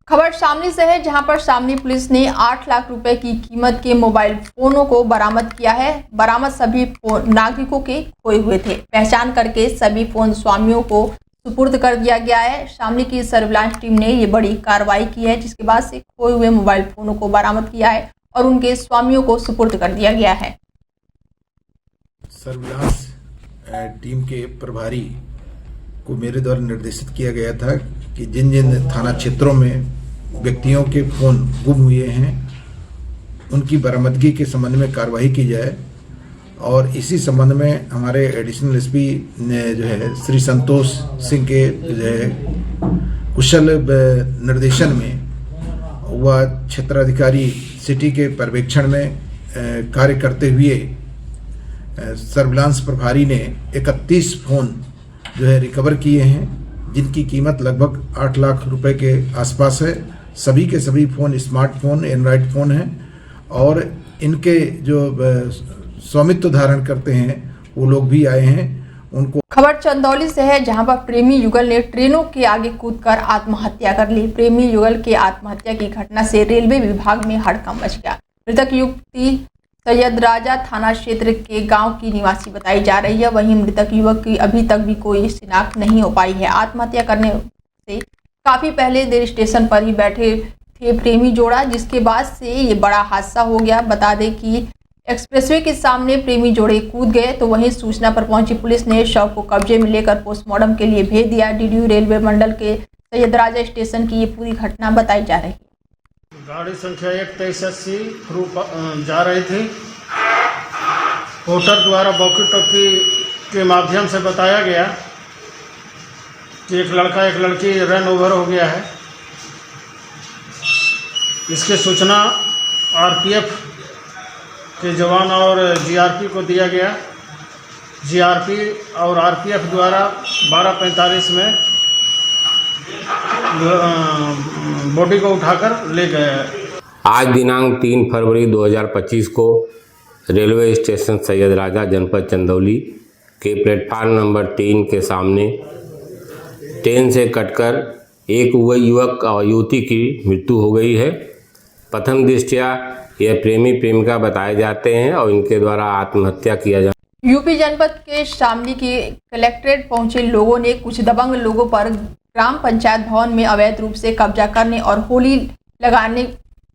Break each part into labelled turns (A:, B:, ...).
A: खबर शामली से है, जहां पर शामली पुलिस ने 8 लाख रुपए की कीमत के मोबाइल फोनों को बरामद किया है। बरामद सभी फोन नागरिकों के खोए हुए थे। पहचान करके सभी फोन स्वामियों को सुपुर्द कर दिया गया है। शामली की सर्विलांस टीम ने ये बड़ी कार्रवाई की है, जिसके बाद से खोए हुए मोबाइल फोनों को बरामद किया है और उनके स्वामियों को सुपुर्द कर दिया गया है।
B: सर्विलांस टीम के प्रभारी को मेरे द्वारा निर्देशित किया गया था कि जिन जिन थाना क्षेत्रों में व्यक्तियों के फोन गुम हुए हैं उनकी बरामदगी के संबंध में कार्रवाई की जाए। और इसी संबंध में हमारे एडिशनल एसपी ने जो है श्री संतोष सिंह के जो है कुशल निर्देशन में वह क्षेत्राधिकारी सिटी के पर्यवेक्षण में कार्य करते हुए सर्विलांस प्रभारी ने 31 फोन जो है रिकवर किए हैं, जिनकी कीमत लगभग 8 लाख रुपए के आसपास है। सभी के सभी फोन स्मार्टफोन एंड्रॉयड फोन हैं और इनके जो स्वामित्व धारण करते हैं वो लोग भी आए हैं। उनको
A: खबर चंदौली से है, जहां पर प्रेमी युगल ने ट्रेनों के आगे कूदकर आत्महत्या कर ली। प्रेमी युगल के आत्महत्या की घटना से रेलवे विभाग में हड़कंप मच गया। मृतक युवती सैयद राजा थाना क्षेत्र के गांव की निवासी बताई जा रही है। वहीं मृतक युवक की अभी तक भी कोई शिनाख्त नहीं हो पाई है। आत्महत्या करने से काफी पहले देर स्टेशन पर ही बैठे थे प्रेमी जोड़ा, जिसके बाद से ये बड़ा हादसा हो गया। बता दें कि एक्सप्रेसवे के सामने प्रेमी जोड़े कूद गए, तो वहीं सूचना पर पहुंची पुलिस ने शव को कब्जे में लेकर पोस्टमार्टम के लिए भेज दिया। डीडीयू रेलवे मंडल के सैयद राजा स्टेशन की ये पूरी घटना बताई जा रही है।
C: गाड़ी संख्या 183 जा रही थी। पोर्टर द्वारा वॉकी टॉकी के माध्यम से बताया गया कि एक लड़का एक लड़की रन ओवर हो गया है। इसकी सूचना आरपीएफ के जवान और जीआरपी को दिया गया। जीआरपी और आरपीएफ द्वारा 12:45 में बॉडी को उठाकर ले गए।
D: आज दिनांक 3 फरवरी 2025 को रेलवे स्टेशन सैयद राजा जनपद चंदौली के प्लेटफार्म नंबर 3 के सामने ट्रेन से कटकर एक युवक और युवती की मृत्यु हो गई है। प्रथम दृष्टया यह प्रेमी प्रेमिका बताए जाते हैं और इनके द्वारा आत्महत्या किया जा।
A: यूपी जनपद के शामली के कलेक्ट्रेट पहुंचे लोगों ने कुछ दबंग लोगों पर ग्राम पंचायत भवन में अवैध रूप से कब्जा करने और होली लगाने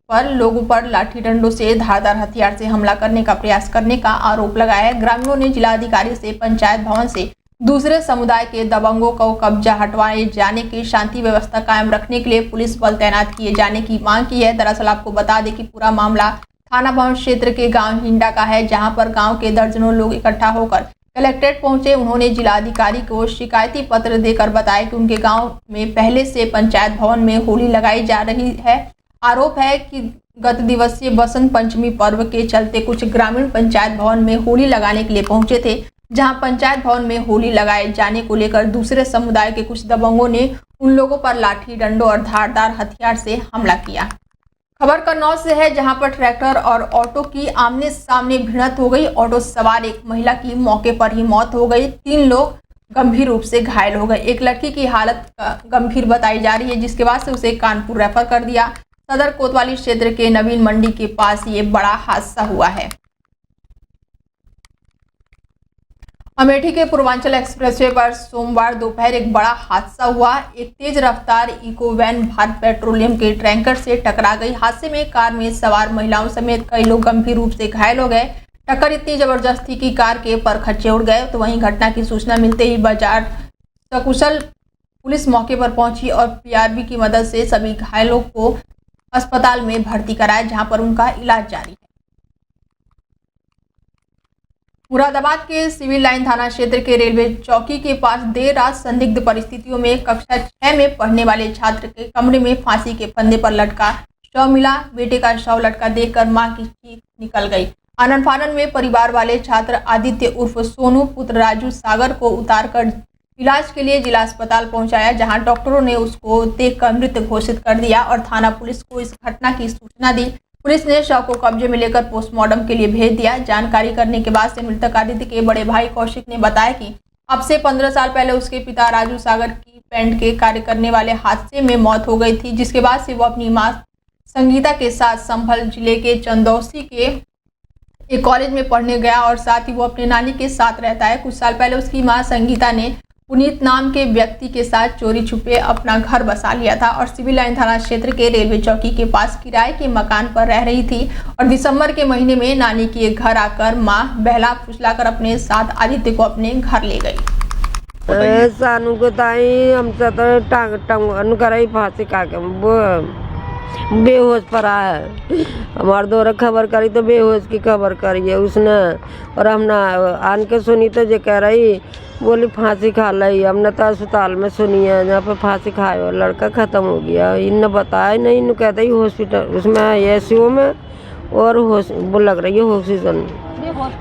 A: पर लोगों पर लाठी डंडों से धारदार हथियार से हमला करने का प्रयास करने का आरोप लगाया है। ग्रामीणों ने जिलाधिकारी से पंचायत भवन से दूसरे समुदाय के दबंगों को कब्जा हटवाए जाने की शांति व्यवस्था कायम रखने के लिए पुलिस बल तैनात किए जाने की मांग की है। दरअसल आपको बता दें कि पूरा मामला थाना भवन क्षेत्र के गांव हिंडा का है, जहां पर गांव के दर्जनों लोग इकट्ठा होकर कलेक्ट्रेट पहुंचे। उन्होंने जिलाधिकारी को शिकायती पत्र देकर बताया कि उनके गांव में पहले से पंचायत भवन में होली लगाई जा रही है। आरोप है कि गत दिवसीय बसंत पंचमी पर्व के चलते कुछ ग्रामीण पंचायत भवन में होली लगाने के लिए पहुंचे थे, जहां पंचायत भवन में होली लगाए जाने को लेकर दूसरे समुदाय के कुछ दबंगों ने उन लोगों पर लाठी डंडों और धारदार हथियार से हमला किया। खबर कन्नौज से है, जहां पर ट्रैक्टर और ऑटो की आमने सामने भिड़ंत हो गई। ऑटो सवार एक महिला की मौके पर ही मौत हो गई। 3 लोग गंभीर रूप से घायल हो गए। एक लड़की की हालत गंभीर बताई जा रही है, जिसके बाद से उसे कानपुर रेफर कर दिया। सदर कोतवाली क्षेत्र के नवीन मंडी के पास ये बड़ा हादसा हुआ है। अमेठी के पूर्वांचल एक्सप्रेसवे पर सोमवार दोपहर एक बड़ा हादसा हुआ। एक तेज रफ्तार इको वैन भारत पेट्रोलियम के टैंकर से टकरा गई। हादसे में कार में सवार महिलाओं समेत कई लोग गंभीर रूप से घायल हो गए। टक्कर इतनी जबरदस्त थी कि कार के परखच्चे उड़ गए। तो वहीं घटना की सूचना मिलते ही बाजार सकुशल पुलिस मौके पर पहुंची और पीआरबी की मदद से सभी घायलों को अस्पताल में भर्ती कराया, जहां पर उनका इलाज जारी है। मुरादाबाद के सिविल लाइन थाना क्षेत्र के रेलवे चौकी के पास देर रात संदिग्ध परिस्थितियों में कक्षा 6 में पढ़ने वाले छात्र के कमरे में फांसी के फंदे पर लटका शव मिला। बेटे का शव लटका देखकर मां की चीख निकल गई। आनन फानन में परिवार वाले छात्र आदित्य उर्फ सोनू पुत्र राजू सागर को उतारकर इलाज के लिए जिला अस्पताल पहुंचाया, जहां डॉक्टरों ने उसको देखकर मृत घोषित कर दिया और थाना पुलिस को इस घटना की सूचना दी। पुलिस ने शव को कब्जे में लेकर पोस्टमार्टम के लिए भेज दिया। जानकारी करने के बाद से मृतक आदित्य के बड़े भाई कौशिक ने बताया कि अब से 15 साल पहले उसके पिता राजू सागर की पेंट के कार्य करने वाले हादसे में मौत हो गई थी, जिसके बाद से वो अपनी मां संगीता के साथ संभल जिले के चंदौसी के एक कॉलेज में पढ़ने गया और साथ ही वो अपने नानी के साथ रहता है। कुछ साल पहले उसकी मां संगीता ने पुनीत नाम के व्यक्ति के साथ चोरी छुपे अपना घर बसा लिया था और सिविल लाइन थाना क्षेत्र के रेलवे चौकी के पास किराए के मकान पर रह रही थी। और दिसंबर के महीने में नानी के घर आकर मां बहला फुसलाकर अपने साथ आदित्य को अपने घर ले गई।
E: सानू को ताई हमसे तो टांग कराई फांसी का के वो बेहोश पड़ा है। हमारे द्वारा खबर करी तो बेहोश की खबर करी है उसने, और हमने आन के सुनी तो जो कह रही बोली फांसी खा ली। हमने तो अस्पताल में सुनी है जहाँ पे फांसी खाए और लड़का ख़त्म हो गया। इनने बताया नहीं, इन्हें कहते ही हॉस्पिटल उसमें एसीयू में और वो लग रही है ऑक्सीजन।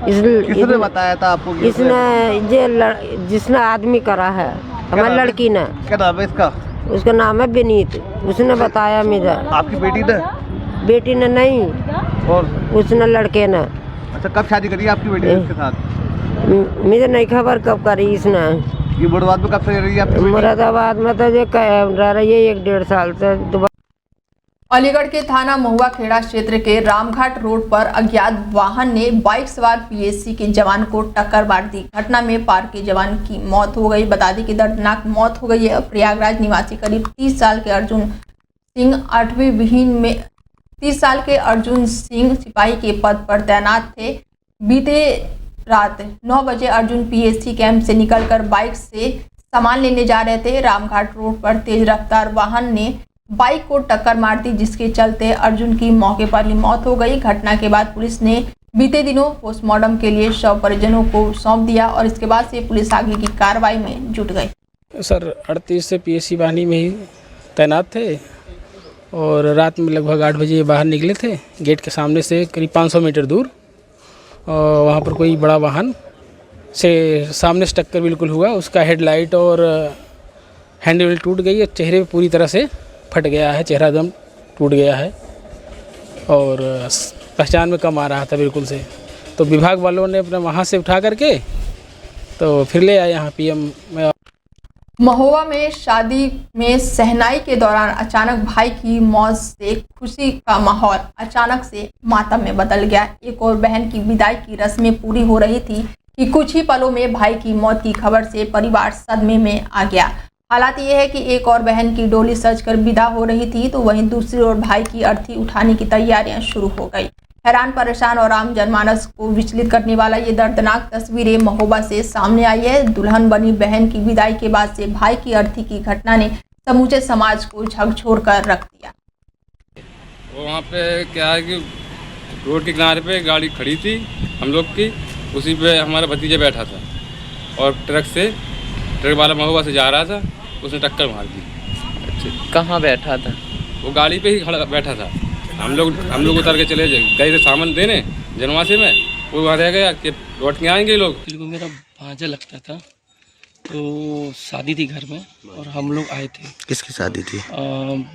F: किसने बताया था आपको?
E: इसने जिसने आदमी करा है हमारी लड़की ने।
F: क्या नाम है इसका?
E: उसका नाम है विनीत। उसने बताया मुझे।
F: आपकी बेटी ने?
E: बेटी ने नहीं,
F: और
E: उसने लड़के ने।
F: अच्छा, कब शादी करी आपकी बेटी ने इसके साथ?
E: मुझे नहीं खबर कब करी इसने।
F: ये मुरादाबाद में कब से रह रही है आपकी बेटी?
E: मुरादाबाद में तो ये रह रही है 1-1.5 साल से।
A: अलीगढ़ के थाना महुआ खेड़ा क्षेत्र के रामघाट रोड पर अज्ञात वाहन ने बाइक सवार पीएससी के जवान को टक्कर मार दी। घटना में पार्क के जवान की मौत हो गई। बता दें कि दर्दनाक मौत हो गई है। प्रयागराज निवासी करीब 30 साल के अर्जुन सिंह 8वीं विहीन में 30 साल के अर्जुन सिंह सिपाही के पद पर तैनात थे। बीते रात 9 बजे अर्जुन पीएससी कैंप से निकलकर बाइक से सामान लेने जा रहे थे। रामघाट रोड पर तेज रफ्तार वाहन ने बाइक को टक्कर मार दी, जिसके चलते अर्जुन की मौके पर ही मौत हो गई। घटना के बाद पुलिस ने बीते दिनों पोस्टमार्टम के लिए शव परिजनों को सौंप दिया और इसके बाद से पुलिस आगे की कार्रवाई में जुट गई।
G: सर 38 से पीएससी वाहिनी में ही तैनात थे और रात में लगभग 8 बजे बाहर निकले थे। गेट के सामने से करीब 500 मीटर दूर वहाँ पर कोई बड़ा वाहन से सामने से टक्कर बिल्कुल हुआ। उसका हेडलाइट और हैंडल टूट गई है, चेहरे पे पूरी तरह से फट गया है, चेहरा एकदम टूट गया है और पहचान में कम आ रहा था बिल्कुल से। तो विभाग वालों ने अपना वहाँ से उठा करके तो फिर ले आए यहाँ पीएम में।
A: महोबा में शादी में सहनाई के दौरान अचानक भाई की मौत से खुशी का माहौल अचानक से मातम में बदल गया। एक और बहन की विदाई की रस्में पूरी हो रही थी कि कुछ ही पलों में भाई की मौत की खबर से परिवार सदमे में आ गया। हालात ये है कि एक और बहन की डोली सजकर विदा हो रही थी तो वहीं दूसरी ओर भाई की अर्थी उठाने की तैयारियां शुरू हो गई। हैरान परेशान और आम जनमानस को विचलित करने वाला ये दर्दनाक तस्वीरें महोबा से सामने आई है। दुल्हन बनी बहन की विदाई के बाद से भाई की अर्थी की घटना ने समूचे समाज को झकझोर कर रख दिया।
H: वहाँ पे क्या है कि रोड के किनारे पे गाड़ी खड़ी थी हम लोग की, उसी पे हमारा भतीजा बैठा था और ट्रक वाला महोबा से जा रहा था, उसने टक्कर मार दी।
I: अच्छा, कहाँ बैठा था?
H: वो गाड़ी पे ही खड़ा बैठा था। हम लोग उतर के चले गए थे सामान देने जनवासे में, वो वहाँ रह गया कि लौट के आएंगे लोग।
I: मेरा भांजा लगता था तो शादी थी घर में और हम लोग आए थे।
F: किसकी शादी थी?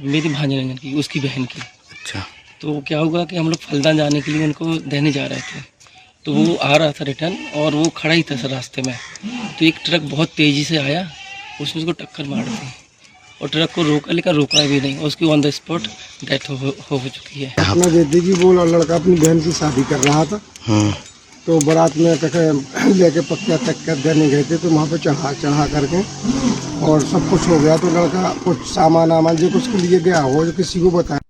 I: मेरी भांजे नंदन की, उसकी बहन की।
F: अच्छा।
I: तो क्या हुआ कि हम लोग फलदान जाने के लिए उनको देने जा रहे थे तो वो आ रहा था रिटर्न और वो खड़ा ही था सर रास्ते में। तो एक ट्रक बहुत तेज़ी से आया, उसने उसको टक्कर मार दी और ट्रक को रोका, लेकिन रोका भी नहीं, उसकी ऑन द स्पॉट डेथ हो चुकी है।
J: अपना देती कि वो लड़का अपनी बहन की शादी कर रहा था तो बारात में लेके पक्का तक कर देने गए थे तो वहाँ पे चढ़ा करके और सब कुछ हो गया। तो लड़का कुछ सामान जो कुछ लिए गया हो जो किसी को बताया।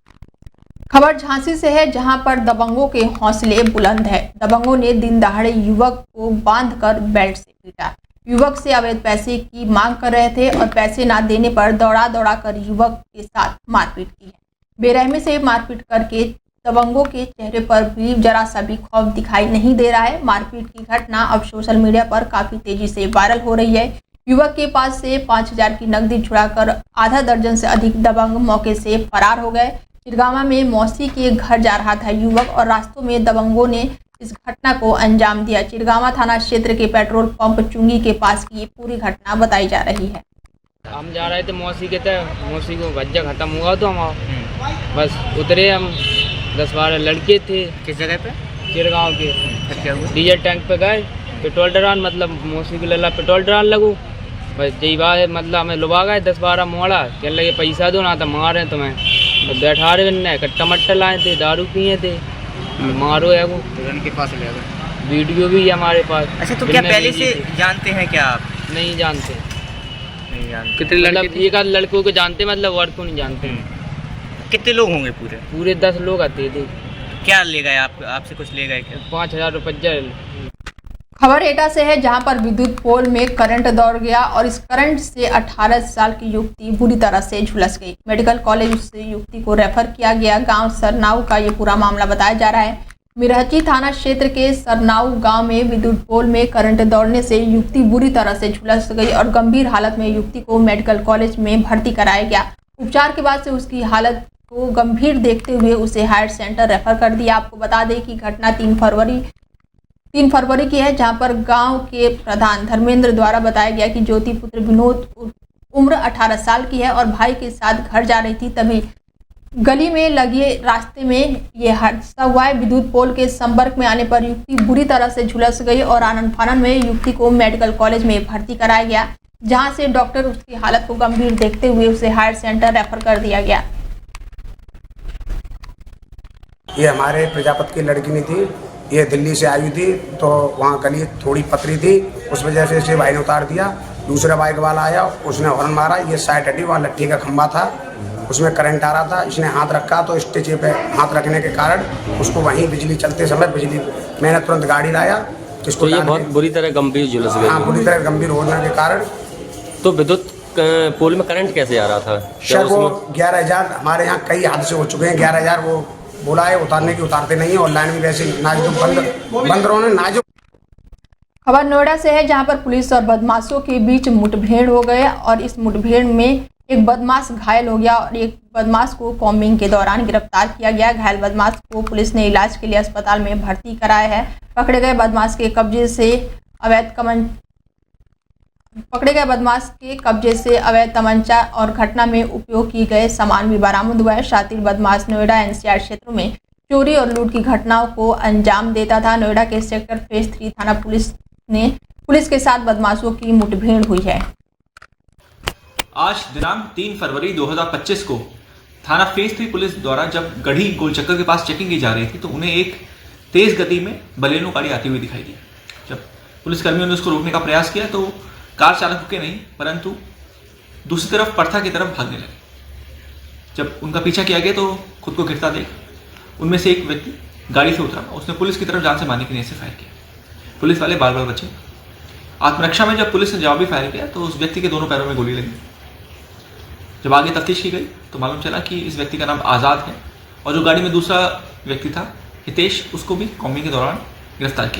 A: खबर झांसी से है, जहां पर दबंगों के हौसले बुलंद है। दबंगों ने दिन दहाड़े युवक को बांधकर बेल्ट से पीटा। युवक से अवैध पैसे की मांग कर रहे थे और पैसे ना देने पर दौड़ा कर युवक के साथ मारपीट की है। बेरहमी से मारपीट करके दबंगों के चेहरे पर भी जरा सा भी खौफ दिखाई नहीं दे रहा है। मारपीट की घटना अब सोशल मीडिया पर काफी तेजी से वायरल हो रही है। युवक के पास से 5000 की नकदी छुड़ाकर आधा दर्जन से अधिक दबंग मौके से फरार हो गए। चिरगावा में मौसी के घर जा रहा था युवक और रास्तों में दबंगों ने इस घटना को अंजाम दिया। चिरगावा थाना क्षेत्र के पेट्रोल पंप चुंगी के पास की ये पूरी घटना बताई जा रही है।
K: हम जा रहे थे मौसी के तक, मौसी को भज्जा खत्म हुआ तो हम बस उतरे। हम 10-12 लड़के थे।
I: किस जगह पे?
K: चिरगांव के।
I: फिर क्या हुआ?
K: डीजल टैंक पे गए, पेट्रोल डरान मतलब मौसी को लला पेट्रोल डरान लगू। बस यही बात है, मतलब हमें लुभा गए 10-12 मोड़ा, कह लगे पैसा दो ना तो मारे तुम्हें। तो बैठा रहे ने कट्टा मट्टा लाए थे, दारू पिए थे, मारो है वो
F: के पास ले गए।
K: वीडियो भी है हमारे पास।
F: अच्छा, तो क्या पहले से जानते हैं क्या आप?
K: नहीं जानते।
F: नहीं जानते।
K: कितने मतलब एक आध लड़कों को जानते, मतलब और को नहीं जानते।
F: कितने लोग होंगे पूरे?
K: पूरे 10 लोग आते थे।
F: क्या ले गए आपसे कुछ ले गए क्या?
K: 5000 रुपये।
A: खबर एटा से है, जहां पर विद्युत पोल में करंट दौड़ गया और इस करंट से 18 साल की युवती बुरी तरह से झुलस गई। मेडिकल कॉलेज से युवती को रेफर किया गया। गांव सरनाऊ का ये पूरा मामला बताया जा रहा है। मिरहची थाना क्षेत्र के सरनाऊ गांव में विद्युत पोल में करंट दौड़ने से युवती बुरी तरह से झुलस गई और गंभीर हालत में युवती को मेडिकल कॉलेज में भर्ती कराया गया। उपचार के बाद से उसकी हालत को गंभीर देखते हुए उसे हायर सेंटर रेफर कर दिया। आपको बता दें कि घटना 3 फरवरी की है, जहां पर गांव के प्रधान धर्मेंद्र द्वारा बताया गया कि ज्योति पुत्र विनोद उम्र 18 साल की है और भाई के साथ घर जा रही थी, तभी गली में लगे रास्ते में ये हादसा हुआ है। विद्युत पोल के संपर्क में आने पर युवती बुरी तरह से झुलस गई और आनन फानन में युवती को मेडिकल कॉलेज में भर्ती कराया गया, जहां से डॉक्टर उसकी हालत को गंभीर देखते हुए उसे हायर सेंटर रेफर कर दिया गया।
L: ये हमारे प्रजापति की लड़की नहीं थी, ये दिल्ली से आई हुई थी, तो वहाँ गली थोड़ी पतली थी, उस वजह से इसे भाई ने उतार दिया। दूसरा बाइक वाला आया, उसने हॉर्न मारा, ये साइड हटी, वहाँ लट्ठी का खंभा था, उसमें करंट आ रहा था, इसने हाथ रखा तो स्टेज पे हाथ रखने के कारण उसको वहीं बिजली चलते समय मैंने तुरंत गाड़ी लाया।
I: तो ये बहुत बुरी तरह गंभीर झुलस गई।
L: हाँ, बुरी तरह गंभीर होने के कारण।
I: तो विद्युत पोल में करंट कैसे आ रहा था?
L: सर वो 11,000, हमारे यहाँ कई हादसे हो चुके हैं, 11,000 वो बोला है उतारने की, उतारते नहीं है, और लाइन भी वैसे नाजुक बंद रहो नाजुक।
A: खबर नोएडा से है, जहां पर पुलिस और बदमाशों के बीच मुठभेड़ हो गया और इस मुठभेड़ में एक बदमाश घायल हो गया और एक बदमाश को कॉम्बिंग के दौरान गिरफ्तार किया गया। घायल बदमाश को पुलिस ने इलाज के लिए अस्पताल में भर्ती कराया है। पकड़े गए बदमाश के कब्जे से अवैध तमंचा और घटना में उपयोग की गए सामान भी बरामद हुआ है। शातिर बदमाश नोएडा एनसीआर क्षेत्रों में चोरी और लूट की घटनाओं को अंजाम देता था। नोएडा के सेक्टर फेज 3 थाना पुलिस के साथ बदमाशों की मुठभेड़ हुई है।
M: आज दिनांक 3 फरवरी 2025 को थाना फेज 3 पुलिस द्वारा जब गढ़ी गोलचक्कर के पास चेकिंग की जा रही थी, तो उन्हें एक तेज गति में बलेनो गाड़ी आती हुई दिखाई दी। जब पुलिसकर्मियों ने उसको रोकने का प्रयास किया तो कार चालक रुके नहीं, परंतु दूसरी तरफ पड़था की तरफ भागने लगे। जब उनका पीछा किया गया तो खुद को गिरता देख उनमें से एक व्यक्ति गाड़ी से उतरा, उसने पुलिस की तरफ जान से मारने की नीयत से फायर किया। पुलिस वाले बार बार बचे। आत्मरक्षा में जब पुलिस ने जवाबी फायर किया तो उस व्यक्ति के दोनों पैरों में गोली लगी। जब आगे तफ्तीश की गई तो मालूम चला कि इस व्यक्ति का नाम आज़ाद है और जो गाड़ी में दूसरा व्यक्ति था हितेश, उसको भी कॉम्बिंग के दौरान गिरफ्तार किया